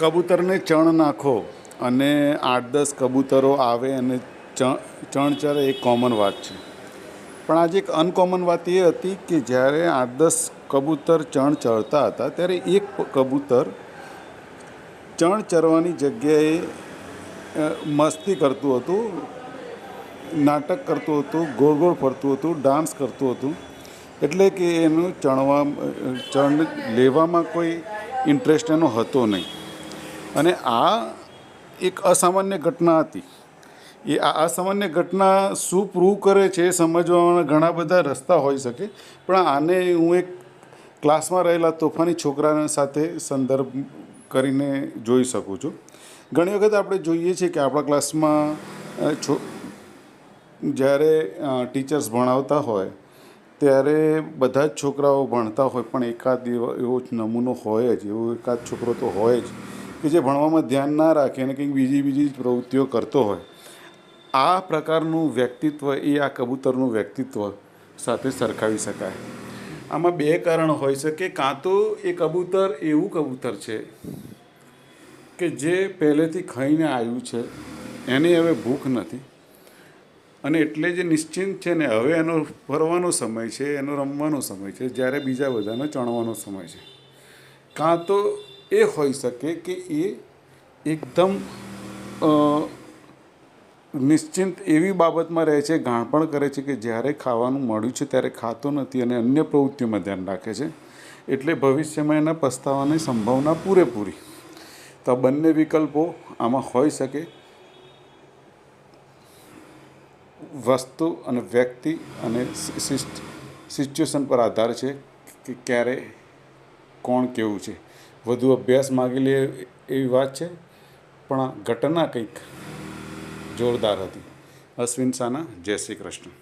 કબૂતરને ચણ નાખો અને 8-10 કબૂતરો આવે અને ચણ ચરે એ કોમન વાત છે. પણ આજે એક અનકોમન વાત એ હતી કે જ્યારે 8-10 કબૂતર ચણ ચરતા હતા ત્યારે એક કબૂતર ચણ ચરવાની જગ્યાએ મસ્તી કરતું હતું, નાટક કરતું હતું, ગોળ ગોળ ફરતું હતું, ડાન્સ કરતું હતું. એટલે કે એનું ચણ લેવામાં કોઈ ઇન્ટરેસ્ટ એનો હતો નહીં. અને આ એક અસામાન્ય ઘટના હતી. એ આ અસામાન્ય ઘટના શું પ્રૂવ કરે છે એ સમજવાના ઘણા બધા રસ્તા હોઈ શકે, પણ આને હું એક ક્લાસમાં રહેલા તોફાની છોકરાના સાથે સંદર્ભ કરીને જોઈ શકું છું. ઘણી વખત આપણે જોઈએ છીએ કે આપણા ક્લાસમાં જ્યારે ટીચર્સ ભણાવતા હોય ત્યારે બધા જ છોકરાઓ ભણતા હોય, પણ એકાદ એવો નમૂનો હોય જ, એવો એકાદ છોકરો તો હોય જ કે જે ભણવામાં ધ્યાન ના રાખે અને કંઈક બીજી પ્રવૃત્તિઓ કરતો હોય. આ પ્રકારનું વ્યક્તિત્વ એ આ કબૂતરનું વ્યક્તિત્વ સાથે સરખાવી શકાય. આમાં બે કારણ હોઈ શકે. કાં તો એ કબૂતર એવું કબૂતર છે કે જે પહેલેથી ખાઈને આવ્યું છે, એની હવે ભૂખ નથી અને એટલે જે નિશ્ચિંત છે ને, હવે એનો ફરવાનો સમય છે, એનો રમવાનો સમય છે, જ્યારે બીજા બધાનો ચણવાનો સમય છે. કાં તો એ હોઈ શકે કે એ એકદમ નિશ્ચિંત એવી બાબતમાં રહે છે, ગાણપણ કરે છે કે જ્યારે ખાવાનું મળ્યું છે ત્યારે ખાતો નથી અને અન્ય પ્રવૃત્તિઓમાં ધ્યાન રાખે છે, એટલે ભવિષ્યમાં એના પસ્તાવાની સંભાવના પૂરેપૂરી. તો આ બંને વિકલ્પો આમાં હોઈ શકે. વસ્તુ અને વ્યક્તિ અને સિચ્યુએશન પર આધાર છે કે ક્યારે કોણ કેવું છે. વધુ અભ્યાસ માગી લે એવી વાત છે, પણ આ ઘટના કંઈક જોરદાર હતી. અશ્વિન સાના, જય શ્રી કૃષ્ણ.